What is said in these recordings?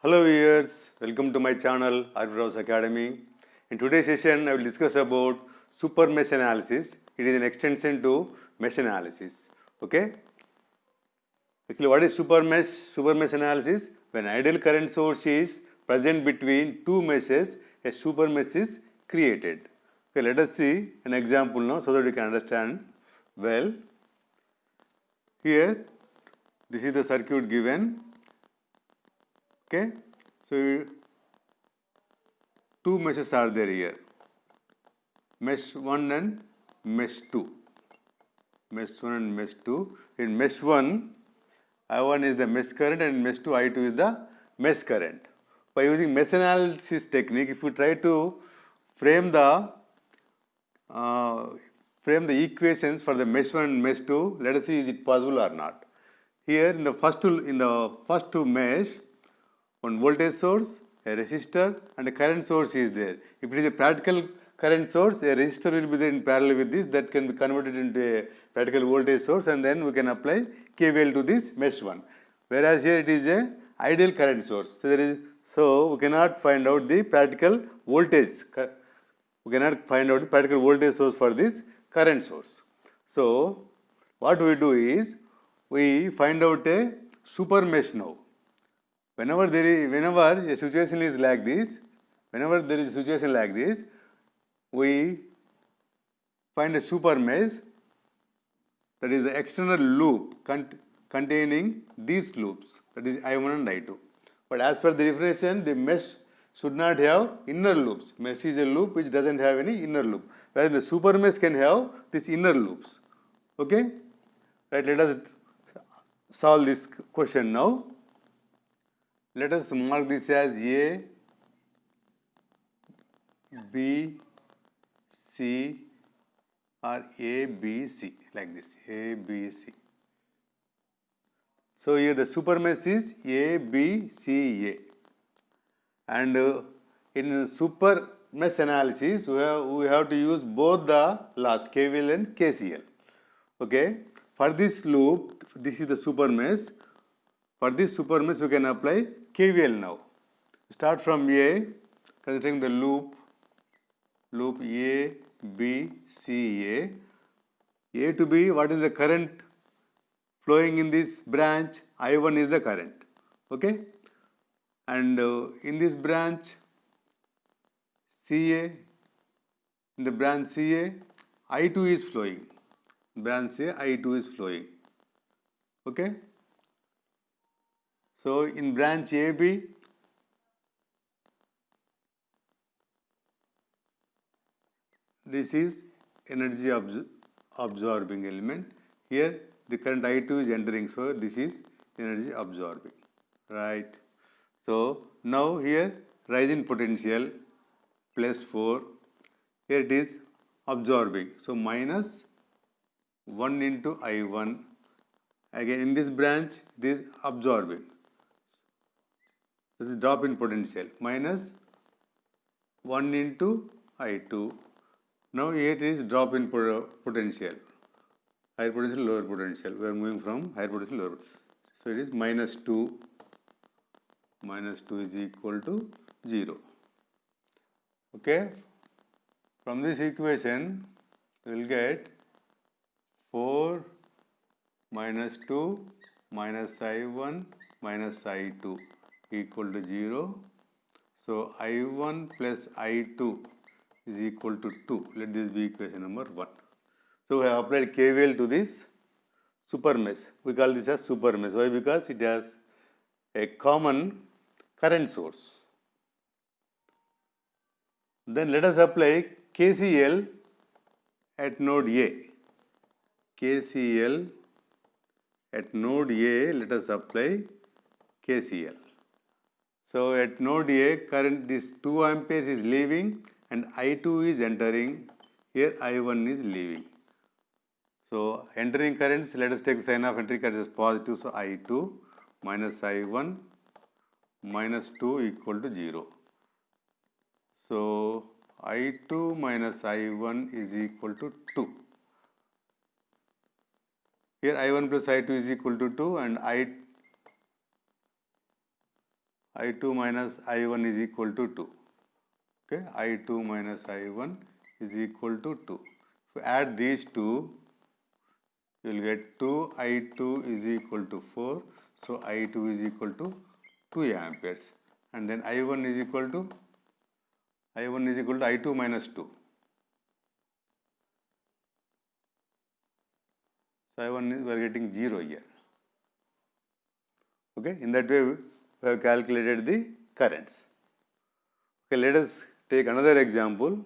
Hello viewers, welcome to my channel Arvidas Academy. In today's session, I will discuss about super mesh analysis. It is an extension to mesh analysis. Okay. Actually, what is super mesh? Super mesh analysis. When ideal current source is present between two meshes, a super mesh is created. Okay, let us see an example now so that we can understand well. Here, this is the circuit given. Okay, so two meshes are there here, mesh 1 and mesh 2. Mesh 1 and mesh 2. In mesh 1, I1 is the mesh current and mesh 2 I2 is the mesh current. By using mesh analysis technique, if you try to frame the equations for the mesh 1 and mesh 2, let us see is it possible or not. Here in the first two mesh, one voltage source, a resistor and a current source is there. If it is a practical current source, a resistor will be there in parallel with this, that can be converted into a practical voltage source, and then we can apply KVL to this mesh 1. Whereas here it is a ideal current source. So we cannot find out the practical voltage. We cannot find out the practical voltage source for this current source. So what we do is we find out a super mesh now. Whenever a situation is like this, we find a super mesh, that is the external loop containing these loops, that is I1 and I2. But as per the definition, the mesh should not have inner loops. Mesh is a loop which doesn't have any inner loop, whereas the super mesh can have these inner loops. Okay? Right, let us solve this question now. Let us mark this as A, B, C or A, B, C, like this, A, B, C. So here the super mesh is A, B, C, A. And in super mesh analysis, we have to use both the laws, KVL and KCL. Okay. For this loop, this is the super mesh. For this super mesh, we can apply KVL now. Start from A, considering the loop A, B, C, A to B, what is the current flowing in this branch? I1 is the current. Okay. And in this branch CA, in the branch CA, I2 is flowing. Branch CA, I2 is flowing. Okay. So in branch AB, this is energy absorbing element. Here the current I2 is entering, so this is energy absorbing. Right. So now here rise in potential plus 4. Here it is absorbing. So minus 1 into I1. Again in this branch, this absorbing. This is drop in potential, minus 1 into I2. Now here it is drop in potential, higher potential, lower potential. We are moving from higher potential, lower potential. So it is minus 2. Minus 2 is equal to 0. Okay. From this equation, we will get 4 minus 2 minus I1 minus I2 equal to 0. So I1 plus I2 is equal to 2. Let this be equation number 1. So we have applied KVL to this super mesh. We call this as super mesh. Why? Because it has a common current source. Then let us apply KCL at node A. KCL at node A, let us apply KCL. So at node A, current this 2 amperes is leaving and I2 is entering. Here I1 is leaving. So entering currents, let us take the sign of entering current as positive. So I2 minus I1 minus 2 equal to 0. So I2 minus I1 is equal to 2. Here I1 plus I2 is equal to 2 and I2 minus I1 is equal to 2. Okay, I2 minus I1 is equal to 2. If you add these two, you will get 2I2 is equal to 4. So I2 is equal to 2 amperes. And then I1 is equal to I2 minus 2. So I1 is, we are getting 0 here. Okay, in that way we have calculated the currents. Okay, let us take another example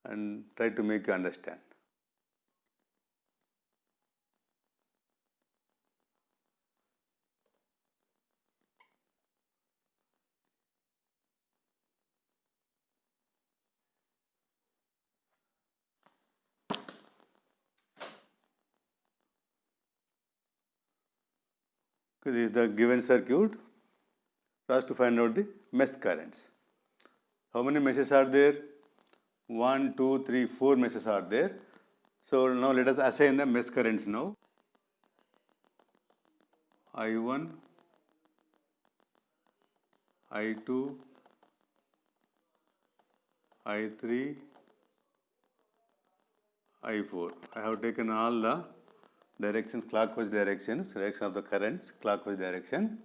and try to make you understand. Okay, this is the given circuit for us to find out the mesh currents. How many meshes are there? 1, 2, 3, 4 meshes are there. So now let us assign the mesh currents now. I1, I2, I3, I4. I have taken all the directions, clockwise directions, direction of the currents, clockwise direction.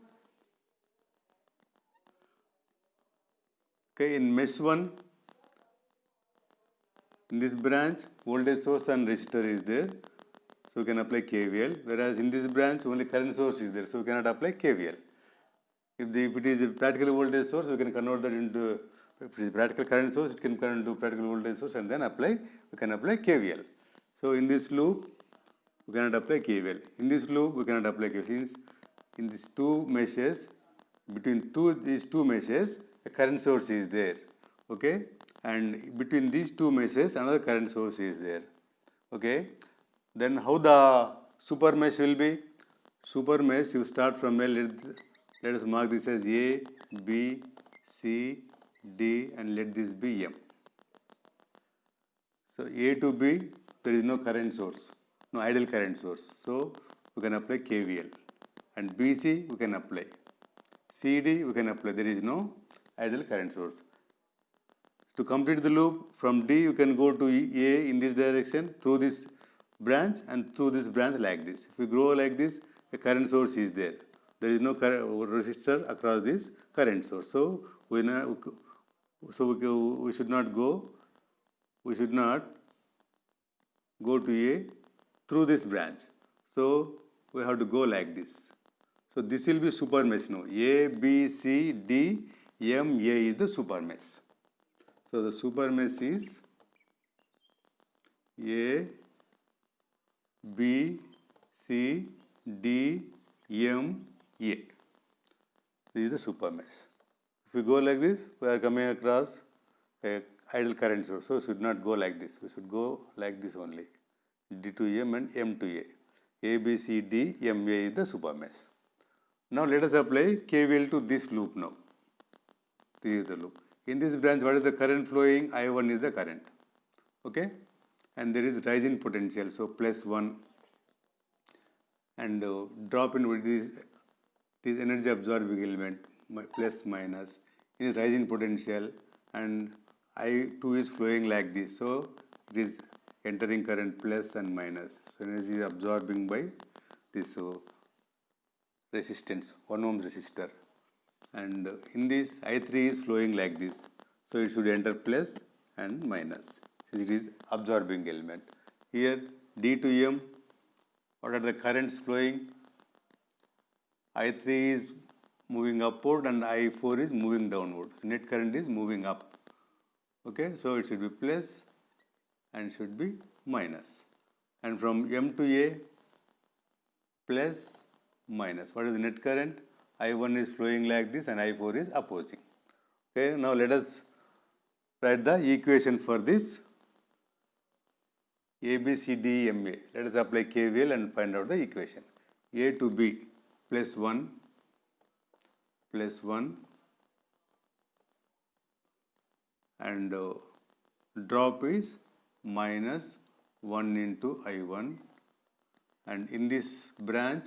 Okay, in mesh 1, in this branch, voltage source and resistor is there, so we can apply KVL. Whereas in this branch, only current source is there, so we cannot apply KVL. If it is a practical voltage source, we can convert that into, if it is practical current source, it can convert into practical voltage source and then we can apply KVL. So in this loop, we cannot apply KVL. In this loop, we cannot apply KVL. Since in these two meshes, between these two meshes, a current source is there. Okay, and between these two meshes, another current source is there. Okay, then how the super mesh will be? Super mesh, you start from a, let us mark this as A, B, C, D, and let this be M. So A to B, there is no current source, no ideal current source. So we can apply KVL. And BC, we can apply. CD, we can apply. There is no ideal current source. To complete the loop, from D, you can go to A in this direction through this branch and through this branch like this. If we grow like this, a current source is there. There is no resistor across this current source. So we should not go. We should not go to A through this branch. So we have to go like this. So this will be super mesh now. A, B, C, D, M, A is the super mesh. So the super mesh is A, B, C, D, M, A. This is the super mesh. If we go like this, we are coming across a ideal current source. So we should not go like this. We should go like this only. D to M and M to A. A, B, C, D, M, A is the super mesh. Now let us apply KVL to this loop now. This is the loop. In this branch, what is the current flowing? I1 is the current. Okay? And there is rising potential. So plus 1. And drop in with this energy absorbing element, plus minus. Is rising potential. And I2 is flowing like this. So it is entering current plus and minus. So energy absorbing by this resistance, 1 ohm resistor. And in this I3 is flowing like this. So it should enter plus and minus since it is absorbing element. Here D to M, what are the currents flowing? I3 is moving upward and I4 is moving downward. So net current is moving up. Okay, so it should be plus and should be minus. And from M to A, plus minus. What is the net current? I1 is flowing like this and I4 is opposing. Okay, now let us write the equation for this A, B, C, D, M, A. Let us apply KVL and find out the equation. A to B plus 1 and drop is minus 1 into I1, and in this branch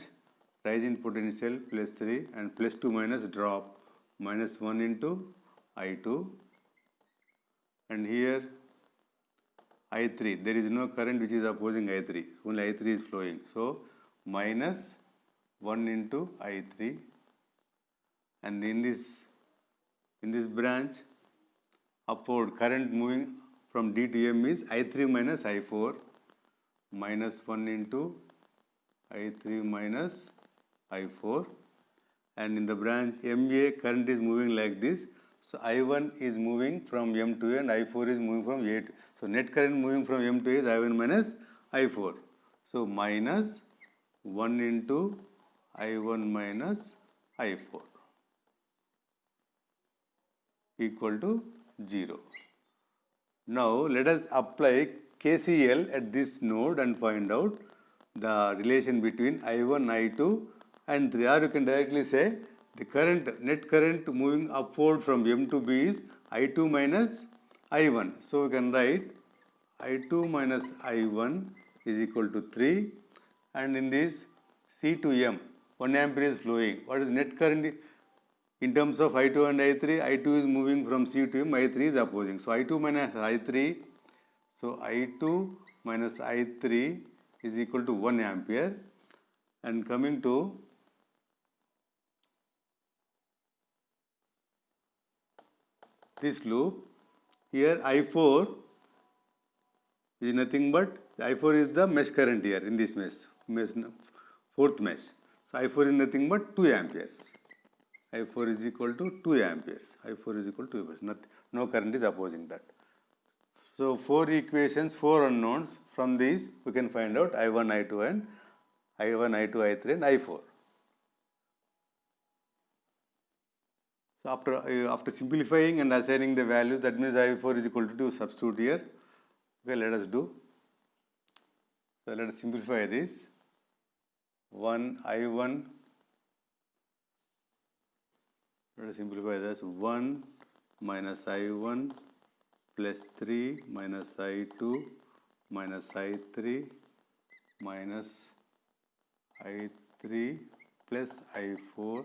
rise in potential plus 3 and plus 2 minus drop minus 1 into I2, and here I3, there is no current which is opposing I3, only I3 is flowing, so minus 1 into I3, and in this branch upward current moving from D to M is I3 minus I4, minus 1 into I3 minus I4, and in the branch MA current is moving like this, so I1 is moving from M to A and I4 is moving from A to, so net current moving from M to A is I1 minus I4, so minus 1 into I1 minus I4 equal to 0. Now let us apply KCL at this node and find out the relation between I1, I2 and 3, or you can directly say the current, net current moving upward from M to B is I2 minus I1. So we can write I2 minus I1 is equal to 3, and in this C to M 1 ampere is flowing. What is net current in terms of I2 and I3? I2 is moving from C to M, I3 is opposing. So I2 minus I3, so I2 minus I3 is equal to 1 ampere, and coming to this loop, here I4 is nothing but, I4 is the mesh current here in this mesh, fourth mesh. So I4 is nothing but 2 amperes. I4 is equal to 2 amperes. I4 is equal to 2 amperes. No current is opposing that. So 4 equations, 4 unknowns. From these we can find out I1, I2 and I1, I2, I3 and I4. So after simplifying and assigning the values, that means I4 is equal to 2, substitute here. Okay, let us do. So let us simplify this. 1 I1, let us simplify this. 1 minus I1 plus 3 minus I2 minus I3 minus I3 plus I4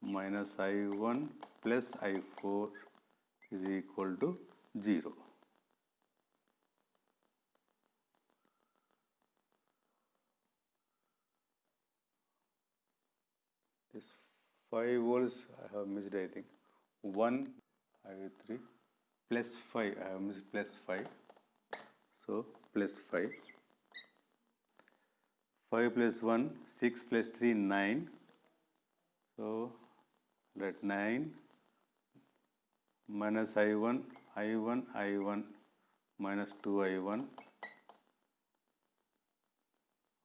minus I1 plus I4 is equal to 0. This 5 volts I have missed, I think. 1 I3 plus 5, I have missed plus 5. So plus 5. 5 plus 1, 6 plus 3, 9. So let 9 minus I1, I1, I1 minus 2 I1,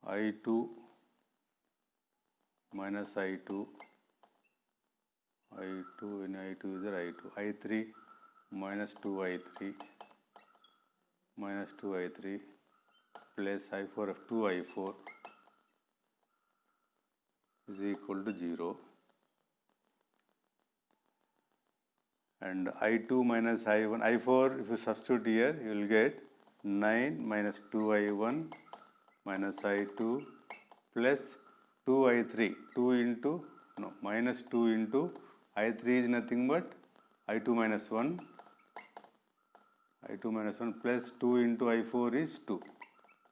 I2 minus I2, I2 in I2 is there I2, I3 minus 2 I3 minus 2 I3 plus I4 of 2 I4 is equal to 0. And I2 minus I1, I4 if you substitute here, you will get 9 minus 2 I1 minus I2 plus 2 I3, 2 into, no, minus 2 into I3 is nothing but I2 minus 1, I2 minus 1 plus 2 into I4 is 2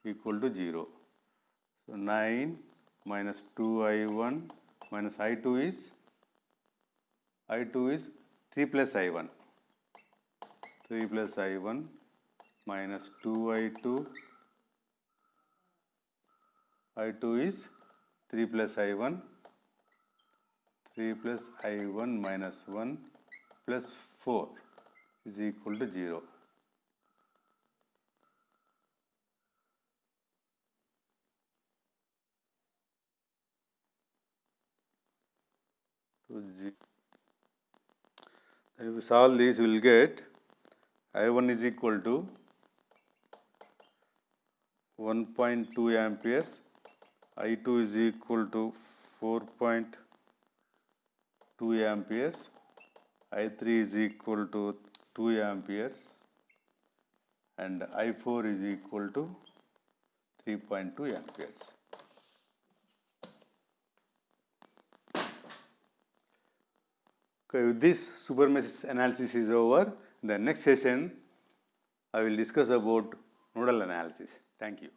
equal to 0. So 9 minus 2 I1 minus I2 is 3 plus I1, 3 plus I1 minus 2 I2, I2 is 3 plus I1, 3 plus I1 minus 1 plus 4 is equal to 0. Then if we solve this, we will get I1 is equal to 1.2 amperes, I2 is equal to 4.2 amperes, I3 is equal to 2 amperes, and I4 is equal to 3.2 amperes. Okay, with this super mesh analysis is over. In the next session, I will discuss about nodal analysis. Thank you.